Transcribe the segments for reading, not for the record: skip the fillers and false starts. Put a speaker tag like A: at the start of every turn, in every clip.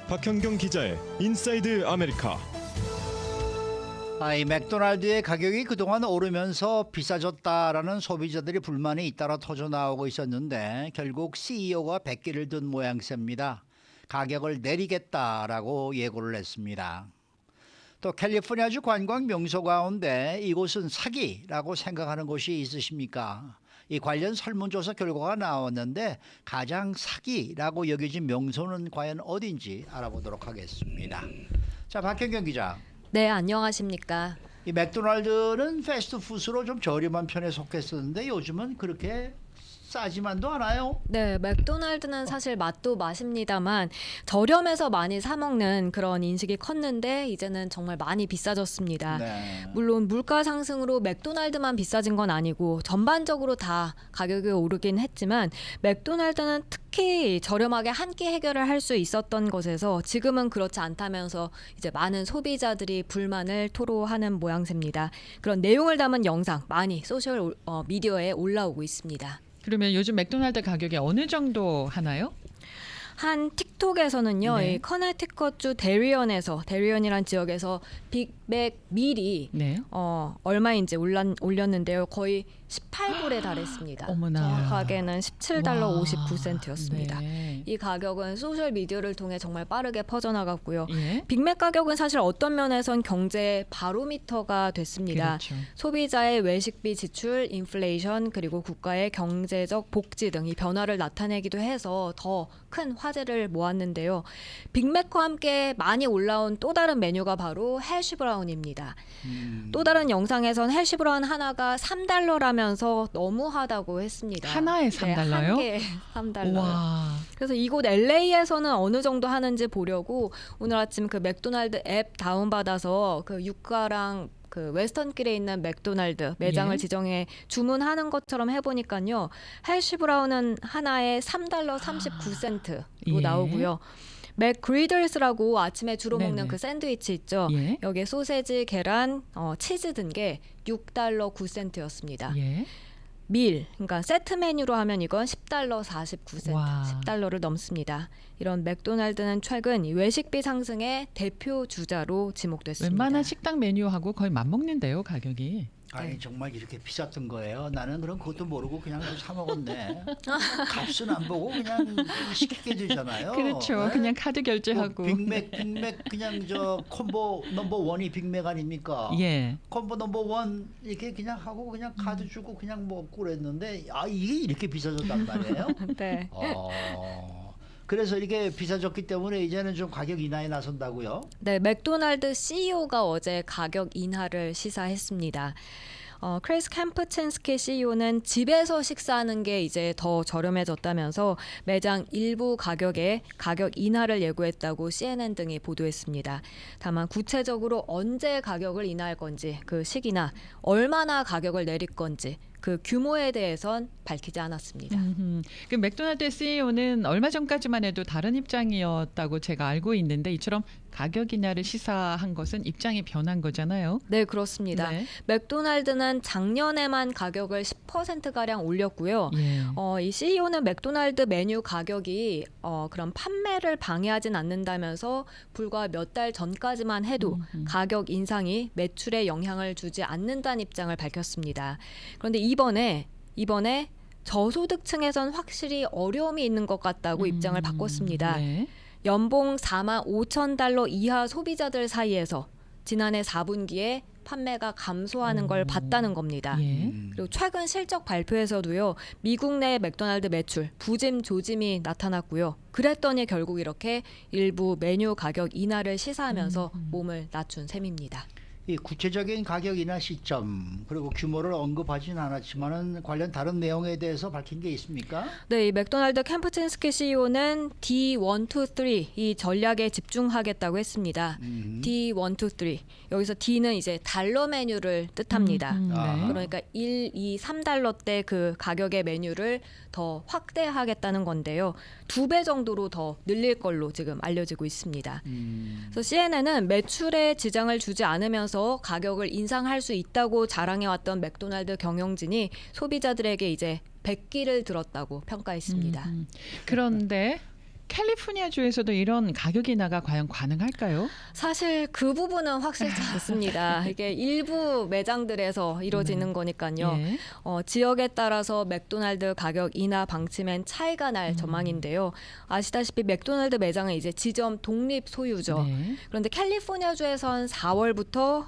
A: 박현경 기자의 인사이드 아메리카.
B: 이 맥도날드의 가격이 그동안 오르면서 비싸졌다라는 소비자들이 불만이 잇따라 터져 나오고 있었는데 결국 CEO가 백기를 든 모양새입니다. 가격을 내리겠다라고 예고를 했습니다. 또 캘리포니아주 관광 명소 가운데 이곳은 사기라고 생각하는 곳이 있으십니까? 이 관련 설문조사 결과가 나왔는데 가장 사기라고 여겨진 명소는 과연 어딘지 알아보도록 하겠습니다. 자, 박현경 기자.
C: 네, 안녕하십니까.
B: 이 맥도날드는 패스트푸드로 좀 저렴한 편에 속했었는데 요즘은 그렇게 싸지만도 않아요.
C: 네, 맥도날드는 사실 맛도 맛입니다만 저렴해서 많이 사 먹는 그런 인식이 컸는데 이제는 정말 많이 비싸졌습니다.
B: 네.
C: 물론 물가 상승으로 맥도날드만 비싸진 건 아니고 전반적으로 다 가격이 오르긴 했지만 맥도날드는 특히 저렴하게 한 끼 해결을 할 수 있었던 것에서 지금은 그렇지 않다면서 이제 많은 소비자들이 불만을 토로하는 모양새입니다. 그런 내용을 담은 영상 많이 소셜 미디어에 올라오고 있습니다.
D: 그러면 요즘 맥도날드 가격이 어느 정도 하나요?
C: 한 틱톡에서는요,
D: 네.
C: 이 커네티컷주 데리언이란 지역에서 빅맥 밀이
D: 네.
C: 얼마인지 올렸는데요. 거의 18불에 달했습니다.
D: 어머나.
C: 정확하게는 17달러
D: 와.
C: 59센트였습니다.
D: 네.
C: 이 가격은 소셜 미디어를 통해 정말 빠르게 퍼져나갔고요.
D: 예.
C: 빅맥 가격은 사실 어떤 면에선 경제의 바로미터가 됐습니다.
D: 그렇죠.
C: 소비자의 외식비 지출, 인플레이션, 그리고 국가의 경제적 복지 등 이 변화를 나타내기도 해서 더 큰 화제를 모았는데요. 빅맥과 함께 많이 올라온 또 다른 메뉴가 바로 해쉬브라운입니다. 또 다른 영상에선 해쉬브라운 하나가 3달러라면서 너무하다고 했습니다.
D: 하나에 3달러요?
C: 네, 한 개에 3달러.
D: 와.
C: 그래서 이곳 LA에서는 어느 정도 하는지 보려고 오늘 아침 그 맥도날드 앱 다운받아서 그 유가랑 그 웨스턴길에 있는 맥도날드 매장을
D: 예.
C: 지정해 주문하는 것처럼 해보니까요. 해쉬브라운은 하나에 3달러 39센트로
D: 예.
C: 나오고요. 맥그리들스라고 아침에 주로
D: 네네.
C: 먹는 그 샌드위치 있죠.
D: 예.
C: 여기에 소세지, 계란, 치즈 든 게 6달러 9센트였습니다.
D: 예.
C: 밀, 그러니까 세트 메뉴로 하면 이건 10달러 49센트,
D: 와.
C: 10달러를 넘습니다. 이런 맥도날드는 최근 이 외식비 상승의 대표 주자로 지목됐습니다.
D: 웬만한 식당 메뉴하고 거의 맞먹는데요, 가격이.
B: 아니 정말 이렇게 비쌌던 거예요. 나는 그럼 그것도 모르고 그냥 사 먹었네. 값은 안 보고 그냥 시키게 되잖아요.
D: 그렇죠.
B: 네?
D: 그냥 카드 결제하고.
B: 뭐 빅맥 그냥 저 콤보 넘버 원이 빅맥 아닙니까?
D: 예.
B: 콤보 넘버 원 이렇게 그냥 하고 그냥 카드 주고 그냥 먹고 그랬는데 이게 이렇게 비싸졌단 말이에요.
C: 네.
B: 그래서 이렇게 비싸졌기 때문에 이제는 좀 가격 인하에 나선다고요?
C: 네, 맥도날드 CEO가 어제 가격 인하를 시사했습니다. 크리스 캠프친스키 CEO는 집에서 식사하는 게 이제 더 저렴해졌다면서 매장 일부 가격에 가격 인하를 예고했다고 CNN 등이 보도했습니다. 다만 구체적으로 언제 가격을 인하할 건지 그 시기나 얼마나 가격을 내릴 건지 그 규모에 대해선 밝히지 않았습니다.
D: 그 맥도날드 CEO는 얼마 전까지만 해도 다른 입장이었다고 제가 알고 있는데 이처럼 가격 인하를 시사한 것은 입장이 변한 거잖아요.
C: 네, 그렇습니다.
D: 네.
C: 맥도날드는 작년에만 가격을 10%가량 올렸고요.
D: 예.
C: 이 CEO는 맥도날드 메뉴 가격이 그런 판매를 방해하진 않는다면서 불과 몇 달 전까지만 해도 가격 인상이 매출에 영향을 주지 않는다는 입장을 밝혔습니다. 그런데 이번에 저소득층에선 확실히 어려움이 있는 것 같다고 입장을 바꿨습니다.
D: 네.
C: 연봉 4만 5천 달러 이하 소비자들 사이에서 지난해 4분기에 판매가 감소하는 걸 봤다는 겁니다.
D: 예.
C: 그리고 최근 실적 발표에서도요. 미국 내 맥도날드 매출 부짐 조짐이 나타났고요. 그랬더니 결국 이렇게 일부 메뉴 가격 인하를 시사하면서 몸을 낮춘 셈입니다.
B: 이 구체적인 가격 인하 시점 그리고 규모를 언급하진 않았지만은 관련 다른 내용에 대해서 밝힌 게 있습니까?
C: 네, 이 맥도날드 캠프친스키 CEO는 D123 이 전략에 집중하겠다고 했습니다. D123 여기서 D는 이제 달러 메뉴를 뜻합니다.
B: 네.
C: 그러니까 1, 2, 3달러대 그 가격의 메뉴를 더 확대하겠다는 건데요. 2배 정도로 더 늘릴 걸로 지금 알려지고 있습니다. 그래서 CNN은 매출에 지장을 주지 않으면서 가격을 인상할 수 있다고 자랑해왔던 맥도날드 경영진이 소비자들에게 이제 백기를 들었다고 평가했습니다.
D: 그런데 캘리포니아주에서도 이런 가격 인하가 과연 가능할까요?
C: 사실 그 부분은 확실치 않습니다. 이게 일부 매장들에서 이루어지는 거니까요.
D: 예.
C: 지역에 따라서 맥도날드 가격 인하 방침엔 차이가 날 전망인데요. 아시다시피 맥도날드 매장은 이제 지점 독립 소유죠.
D: 네.
C: 그런데 캘리포니아주에선 4월부터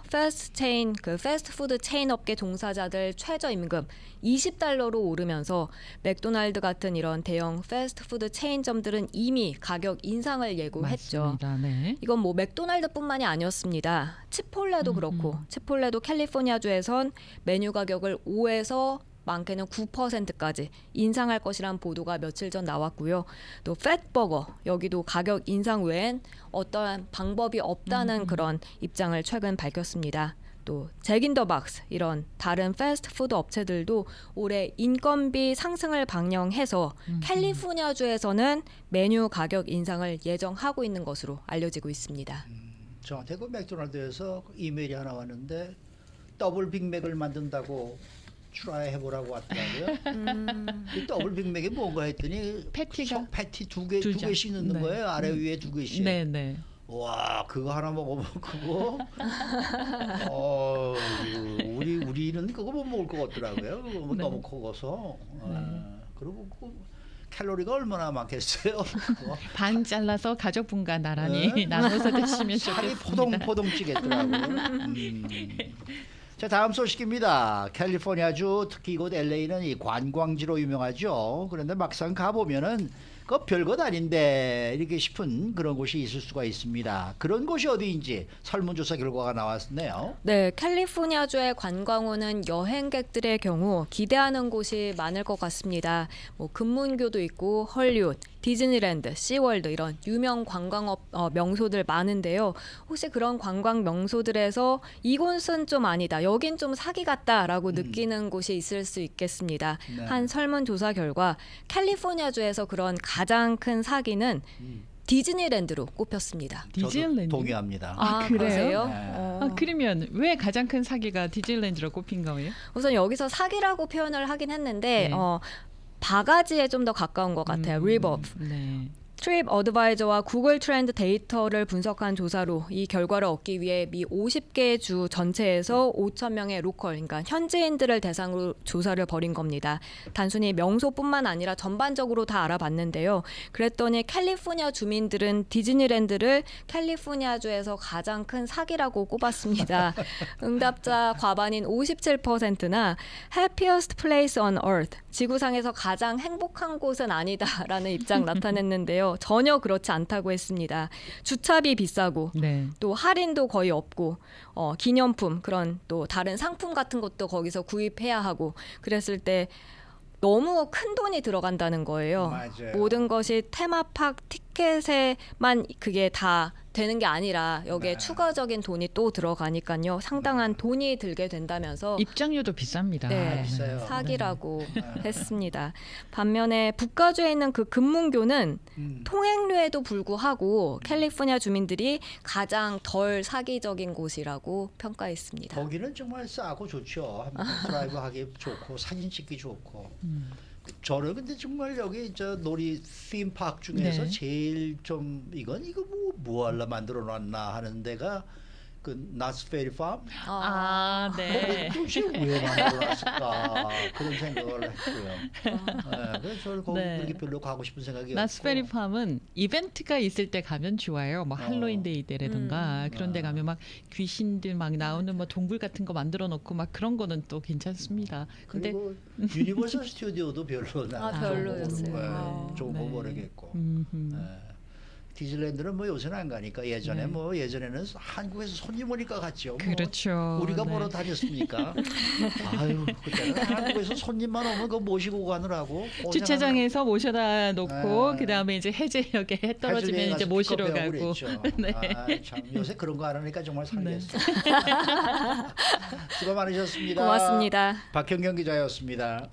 C: 패스트푸드 체인 업계 종사자들 최저임금 $20로 오르면서 맥도날드 같은 이런 대형 패스트푸드 체인점들은 이미 가격 인상을 예고했죠.
D: 맞습니다. 네.
C: 이건 뭐 맥도날드뿐만이 아니었습니다. 치폴레도 그렇고 치폴레도 캘리포니아주에선 메뉴 가격을 5에서 많게는 9%까지 인상할 것이란 보도가 며칠 전 나왔고요. 또 팻버거 여기도 가격 인상 외엔 어떠한 방법이 없다는 그런 입장을 최근 밝혔습니다. 또 잭인더박스 이런 다른 패스트푸드 업체들도 올해 인건비 상승을 반영해서 캘리포니아주에서는 메뉴 가격 인상을 예정하고 있는 것으로 알려지고 있습니다.
B: 저한테 그 맥도날드에서 이메일이 하나 왔는데 더블 빅맥을 만든다고 트라이 해보라고 왔더라고요. 이 더블 빅맥이 뭔가 했더니
D: 패티가
B: 패티 두
D: 두 장.
B: 개씩 넣는
D: 네.
B: 거예요. 아래 위에 두 개씩.
D: 네, 네.
B: 와 그거 하나 먹으면 그거 우리는 그거 못 먹을 것 같더라고요. 그거
D: 네.
B: 너무 커서. 그리고 그 칼로리가 얼마나 많겠어요. 그거.
D: 반 잘라서 가족분과 나란히
B: 네.
D: 나눠서 드시면
B: 살이
D: 좋겠습니다.
B: 포동포동 찌겠더라고요. 자 다음 소식입니다. 캘리포니아주 특히 이곳 LA는 이 관광지로 유명하죠. 그런데 막상 가보면은 그 별것 아닌데 이렇게 싶은 그런 곳이 있을 수가 있습니다. 그런 곳이 어디인지 설문조사 결과가 나왔네요.
C: 네, 캘리포니아주의 관광오는 여행객들의 경우 기대하는 곳이 많을 것 같습니다. 뭐 금문교도 있고 헐리우드, 디즈니랜드, 시월드 이런 유명 관광업 명소들 많은데요. 혹시 그런 관광 명소들에서 이곳은 좀 아니다, 여긴 좀 사기 같다라고 느끼는 곳이 있을 수 있겠습니다.
B: 네.
C: 한 설문조사 결과 캘리포니아주에서 그런 가장 큰 사기는 디즈니랜드로 꼽혔습니다.
D: 디즈니랜드.
B: 저도 동의합니다.
D: 아, 그래요?
C: 그러세요?
B: 네.
D: 그러면 왜 가장 큰 사기가 디즈니랜드로 꼽힌 거예요?
C: 우선 여기서 사기라고 표현을 하긴 했는데
D: 네.
C: 바가지에 좀 더 가까운 것 같아요. 리버브.
D: 네.
C: 트립 어드바이저와 구글 트렌드 데이터를 분석한 조사로 이 결과를 얻기 위해 미 50개 주 전체에서 5,000명의 로컬, 그러니까 현지인들을 대상으로 조사를 벌인 겁니다. 단순히 명소뿐만 아니라 전반적으로 다 알아봤는데요. 그랬더니 캘리포니아 주민들은 디즈니랜드를 캘리포니아주에서 가장 큰 사기라고 꼽았습니다. 응답자 과반인 57%나 happiest place on earth, 지구상에서 가장 행복한 곳은 아니다라는 입장 나타냈는데요. 전혀 그렇지 않다고 했습니다. 주차비 비싸고
D: 네.
C: 또 할인도 거의 없고 기념품 그런 또 다른 상품 같은 것도 거기서 구입해야 하고 그랬을 때 너무 큰 돈이 들어간다는 거예요.
B: 맞아요.
C: 모든 것이 테마파크 티켓에만 그게 다 되는 게 아니라 여기에
B: 네.
C: 추가적인 돈이 또 들어가니까요. 상당한 돈이 들게 된다면서
D: 입장료도 비쌉니다.
C: 네,
B: 비싸요.
C: 사기라고 했습니다. 반면에 북가주에 있는 그 금문교는 통행료에도 불구하고 캘리포니아 주민들이 가장 덜 사기적인 곳이라고 평가했습니다.
B: 거기는 정말 싸고 좋죠. 한번 드라이브 하기 좋고 사진 찍기 좋고. 저는 근데 정말 여기 저 놀이 팀파크 중에서
D: 네.
B: 제일 좀 이거 뭐 하려 만들어 놨나 하는 데가 그 나스페리 팜.
D: 아, 네.
B: 도대체 왜 만들어 놨을까 그런 생각을 했고요. 네, 그래서 저는 거기
D: 네.
B: 그렇게 별로 가고 싶은 생각이
D: 나스페리
B: 없고.
D: 팜은 이벤트가 있을 때 가면 좋아요. 뭐 할로윈 데이 때라든가 그런 데 가면 막 귀신들 막 나오는 뭐 동굴 같은 거 만들어 놓고 막 그런 거는 또 괜찮습니다. 근데
B: 그리고 유니버설 스튜디오도 별로 나
C: 별로였어요.
B: 좋은 거
D: 네.
B: 모르겠고.
D: 음흠.
B: 네. 디즈니랜드는 뭐 요새는 안 가니까 예전에
D: 네.
B: 예전에는 한국에서 손님 오니까 갔죠. 뭐
D: 그렇죠.
B: 우리가
D: 네.
B: 보러 다녔습니까? 아유 그때는 한국에서 손님만 오면 그거 모시고 가느라고
D: 주차장에서 모셔다 놓고
B: 네.
D: 그다음에 이제 해질녘에 해 떨어지면
B: 해질녘에
D: 이제
B: 가서
D: 모시러
B: 픽업하고
D: 가고.
B: 그랬죠.
D: 네.
B: 아, 참 요새 그런 거 안 하니까 정말 살겠어. 수고 많으셨습니다.
C: 고맙습니다.
B: 박형경 기자였습니다.